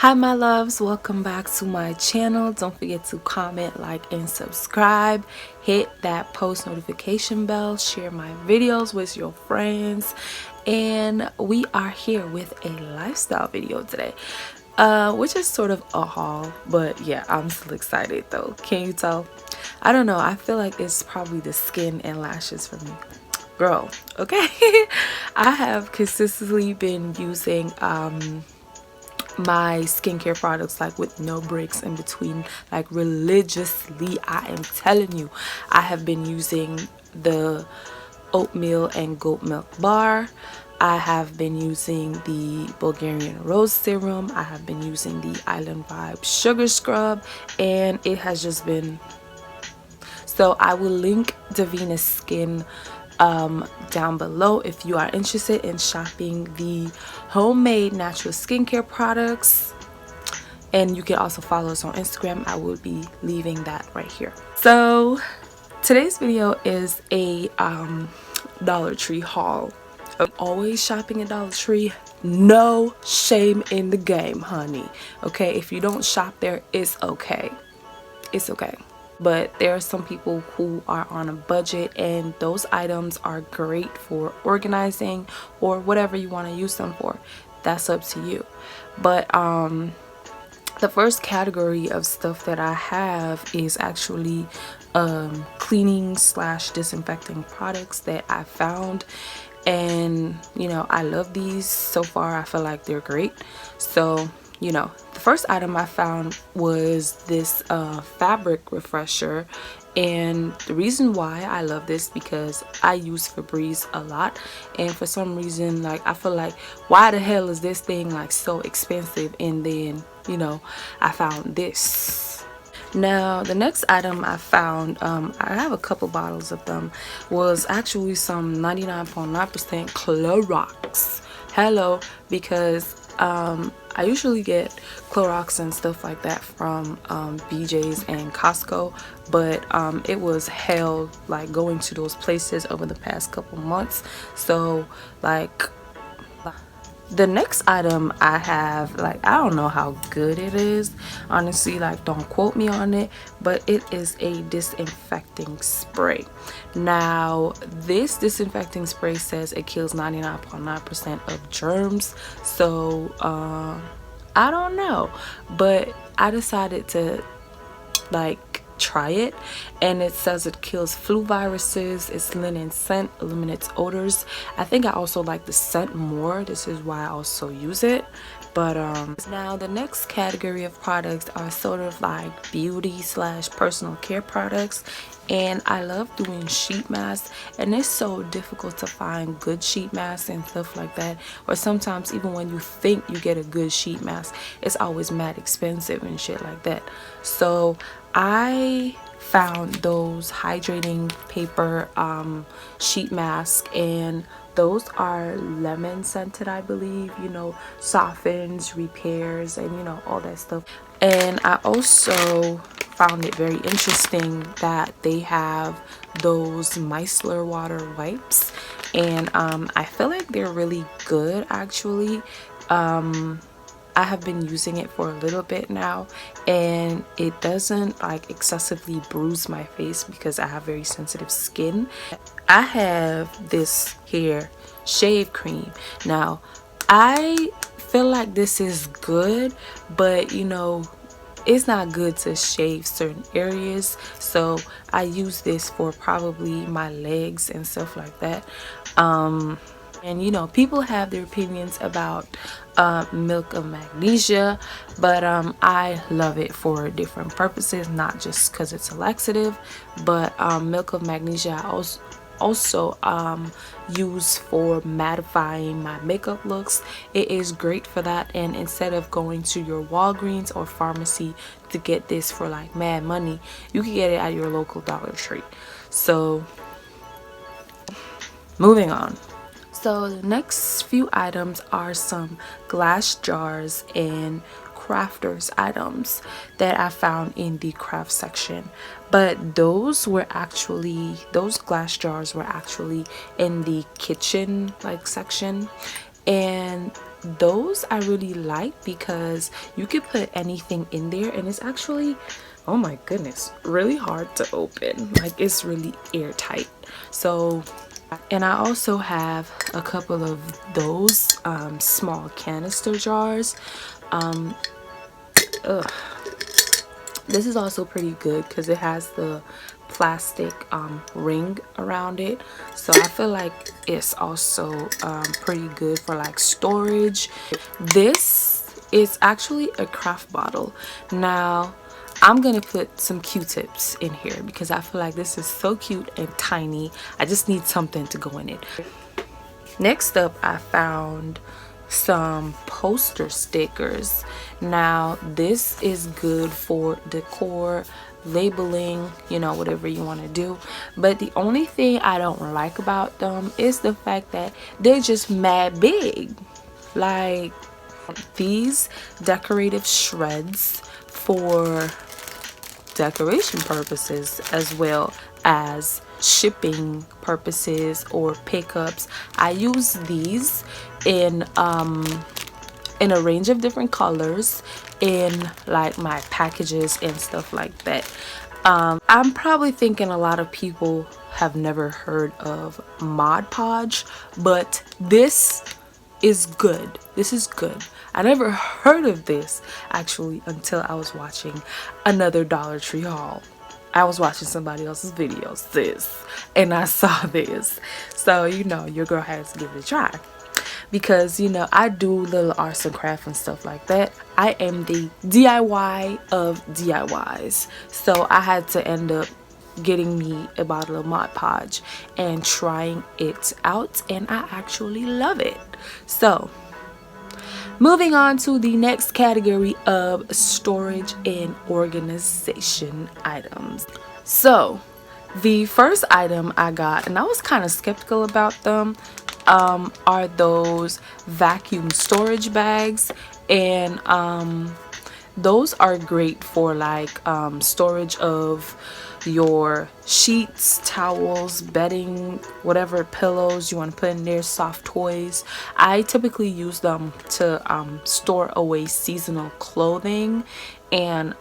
Hi my loves, welcome back to my channel. Don't forget to comment, like, and subscribe. Hit that post notification bell, share my videos with your friends, and we are here with a lifestyle video today, which is sort of a haul, but yeah, I'm still excited though. Can you tell? I don't know, I feel like it's probably the skin and lashes for me, girl. Okay. I have consistently been using my skincare products like with no breaks in between, like religiously. I am telling you, I have been using the oatmeal and goat milk bar. I have been using the Bulgarian rose serum. I have been using the Island Vibe sugar scrub, and it has just been so. I will link Davina's skin down below if you are interested in shopping the homemade natural skincare products, and you can also follow us on Instagram. I will be leaving that right here. So today's video is a Dollar Tree haul. I'm always shopping at Dollar Tree, no shame in the game, honey. Okay, if you don't shop there, it's okay, it's okay. But there are some people who are on a budget, and those items are great for organizing or whatever you want to use them for. That's up to you. But the first category of stuff that I have is actually cleaning slash disinfecting products that I found, and you know, I love these so far. I feel like they're great. So you know, the first item I found was this fabric refresher, and the reason why I love this because I use Febreze a lot, and for some reason, like, I feel like, why the hell is this thing like so expensive? And then, you know, I found this. Now the next item I found, I have a couple bottles of them, was actually some 99.9% Clorox. Hello, because I usually get Clorox and stuff like that from BJ's and Costco, but it was hell like going to those places over the past couple months. So like, the next item I have, like, I don't know how good it is, honestly, like, don't quote me on it, but it is a disinfecting spray. Now this disinfecting spray says it kills 99.9% of germs, so I don't know, but I decided to like try it, and it says it kills flu viruses, it's linen scent, eliminates odors. I think I also like the scent more, this is why I also use it. But now the next category of products are sort of like beauty slash personal care products, and I love doing sheet masks, and it's so difficult to find good sheet masks and stuff like that, or sometimes even when you think you get a good sheet mask, it's always mad expensive and shit like that. So I found those hydrating paper sheet masks, and those are lemon scented, I believe, you know, softens, repairs, and you know, all that stuff. And I also found it very interesting that they have those micellar water wipes, and I feel like they're really good actually. I have been using it for a little bit now, and it doesn't like excessively bruise my face because I have very sensitive skin. I have this here shave cream. Now I feel like this is good, but you know, it's not good to shave certain areas, so I use this for probably my legs and stuff like that. And you know, people have their opinions about milk of magnesia, but I love it for different purposes, not just because it's a laxative, but milk of magnesia I also use for mattifying my makeup looks. It is great for that, and instead of going to your Walgreens or pharmacy to get this for like mad money, you can get it at your local Dollar Tree. So moving on. So the next few items are some glass jars and crafters items that I found in the craft section, but those glass jars were actually in the kitchen like section, And those I really like because you could put anything in there, and it's actually, oh my goodness, really hard to open. Like, it's really airtight. So, and I also have a couple of those small canister jars. Ugh. This is also pretty good because it has the plastic ring around it, so I feel like it's also pretty good for like storage. This is actually a craft bottle. Now I'm gonna put some Q-tips in here because I feel like this is so cute and tiny. I just need something to go in it. Next up, I found some poster stickers. Now this is good for decor, labeling, you know, whatever you want to do. But the only thing I don't like about them is the fact that they're just mad big. Like, these decorative shreds for decoration purposes as well as shipping purposes or pickups. I use these in a range of different colors in like my packages and stuff like that. I'm probably thinking a lot of people have never heard of Mod Podge, but this is good. This is good. I never heard of this actually until I was watching another Dollar Tree haul. I was watching somebody else's videos, sis, and I saw this. So, you know, your girl has to give it a try. Because, you know, I do little arts and crafts and stuff like that. I am the DIY of DIYs. So I had to end up getting me a bottle of Mod Podge and trying it out, and I actually love it. So moving on to the next category of storage and organization items. So the first item I got, and I was kind of skeptical about them, are those vacuum storage bags. And those are great for like storage of your sheets, towels, bedding, whatever pillows you want to put in there, soft toys. I typically use them to store away seasonal clothing and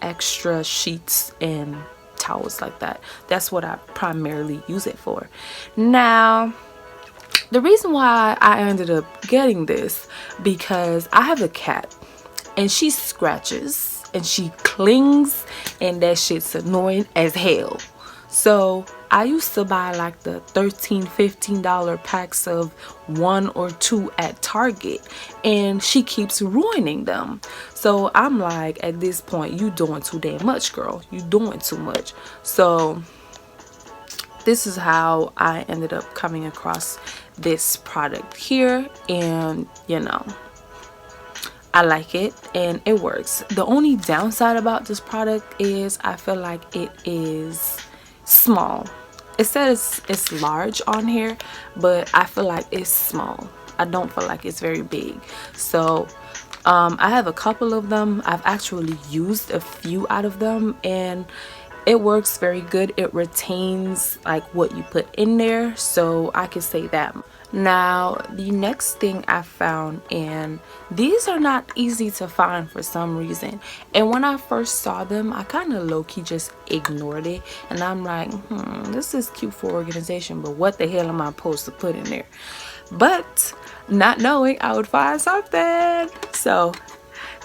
extra sheets and towels like that. That's what I primarily use it for. Now, the reason why I ended up getting this, because I have a cat and she scratches and she clings, and that shit's annoying as hell. So I used to buy like the $13-15 packs of 1 or 2 at Target, and she keeps ruining them. So I'm like, at this point, you doing too damn much, girl. You doing too much. So this is how I ended up coming across this product here, and you know, I like it and it works. The only downside about this product is I feel like it is small. It says it's large on here, but I feel like it's small. I don't feel like it's very big. So I have a couple of them. I've actually used a few out of them, and it works very good. It retains like what you put in there, so I can say that. Now the next thing I found, and these are not easy to find for some reason, and when I first saw them I kind of low-key just ignored it, and I'm like, this is cute for organization, but what the hell am I supposed to put in there? But not knowing I would find something. So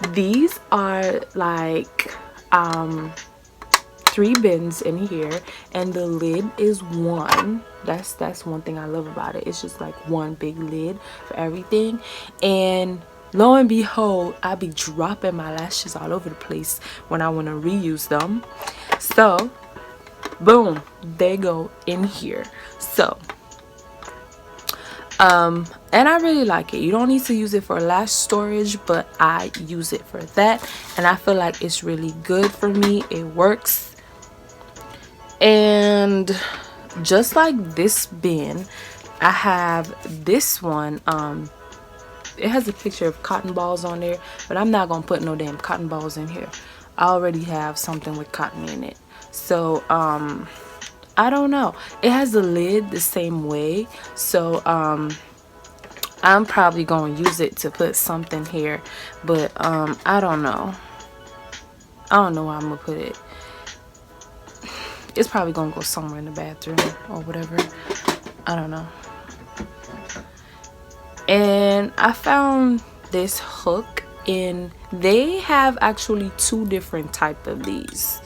these are like 3 bins in here, and the lid is one. That's one thing I love about it. It's just like one big lid for everything. And lo and behold, I be dropping my lashes all over the place when I want to reuse them. So boom, they go in here. So and I really like it. You don't need to use it for lash storage, but I use it for that, and I feel like it's really good for me. It works. And just like this bin, I have this one. It has a picture of cotton balls on there, but I'm not gonna put no damn cotton balls in here. I already have something with cotton in it. So I don't know. It has a lid the same way, so I'm probably going to use it to put something here, but I don't know. I don't know where I'm gonna put it. It's probably gonna go somewhere in the bathroom or whatever. I don't know. And I found this hook, and they have actually two different type of these.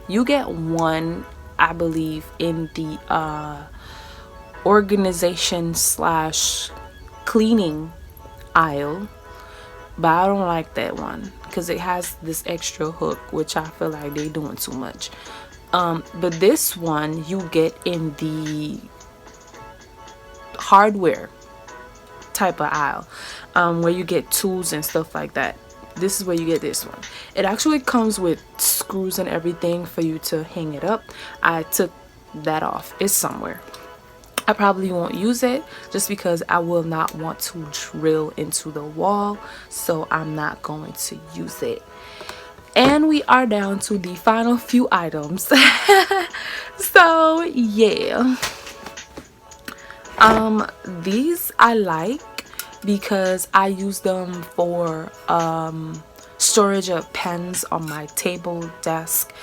You get one, I believe, in the organization slash cleaning aisle, but I don't like that one because it has this extra hook, which I feel like they doing too much. But this one you get in the hardware type of aisle, where you get tools and stuff like that. This is where you get this one. It actually comes with screws and everything for you to hang it up. I took that off. It's somewhere. I probably won't use it just because I will not want to drill into the wall, so I'm not going to use it. And we are down to the final few items. So yeah, these I like because I use them for storage of pens on my table desk.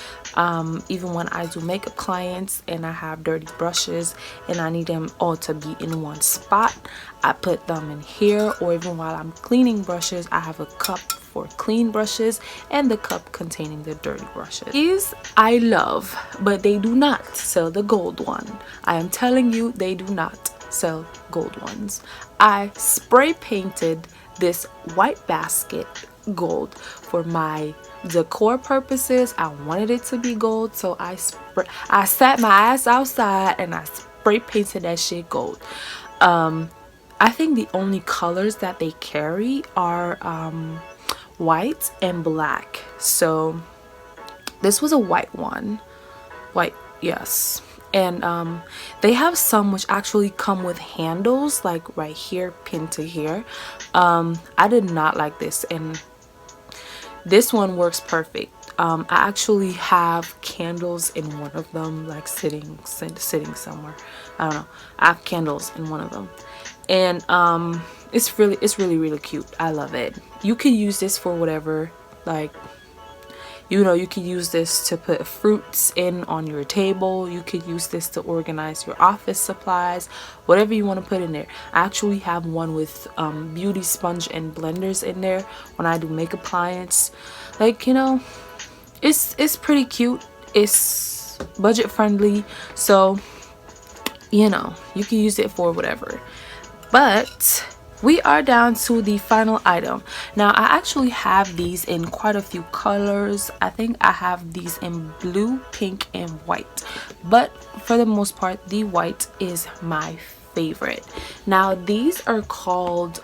Even when I do makeup clients and I have dirty brushes and I need them all to be in one spot, I put them in here. Or even while I'm cleaning brushes, I have a cup for clean brushes and the cup containing the dirty brushes. These I love, but they do not sell the gold one. I am telling you, they do not sell gold ones. I spray painted this white basket gold for my decor purposes. I wanted it to be gold, so I sat my ass outside and I spray painted that shit gold. I think the only colors that they carry are white and black, so this was a white one. White, yes. And they have some which actually come with handles, like right here, pinned to here. I did not like this, and this one works perfect. I actually have candles in one of them, like sitting somewhere. I don't know. I have candles in one of them, and it's really cute. I love it. You can use this for whatever, like, you know, you could use this to put fruits in on your table. You could use this to organize your office supplies, whatever you want to put in there. I actually have one with beauty sponge and blenders in there when I do makeup clients. Like, you know, it's pretty cute. It's budget friendly, so you know, you can use it for whatever. But we are down to the final item. Now, I actually have these in quite a few colors. I think I have these in blue, pink, and white, but for the most part the white is my favorite. Now, these are called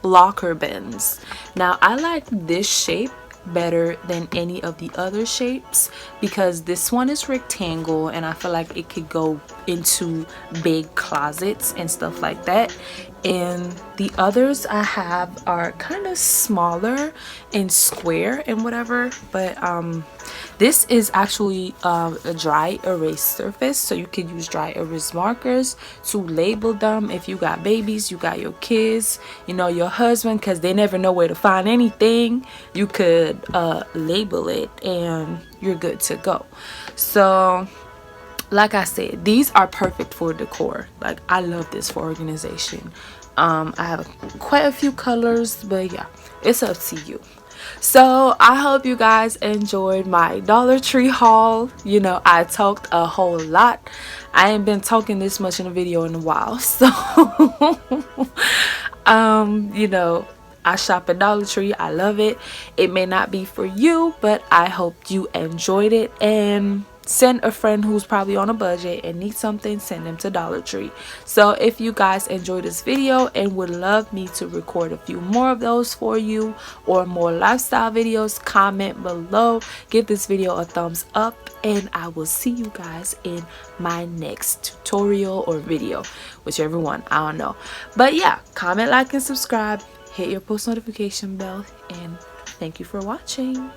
locker bins. Now, I like this shape better than any of the other shapes because this one is rectangle and I feel like it could go into big closets and stuff like that, and the others I have are kind of smaller and square and whatever. But this is actually a dry erase surface, so you can use dry erase markers to label them. If you got babies, you got your kids, you know, your husband, because they never know where to find anything, you could label it and you're good to go. So like I said, these are perfect for decor. Like, I love this for organization. I have quite a few colors, but yeah, it's up to you. So I hope you guys enjoyed my Dollar Tree haul. You know, I talked a whole lot. I ain't been talking this much in a video in a while, so you know, I shop at Dollar Tree. I love it. It may not be for you, but I hope you enjoyed it, and send a friend who's probably on a budget and needs something, send them to Dollar Tree. So if you guys enjoyed this video and would love me to record a few more of those for you, or more lifestyle videos, comment below, give this video a thumbs up, and I will see you guys in my next tutorial or video, whichever one, I don't know. But yeah, comment, like, and subscribe, hit your post notification bell, and thank you for watching.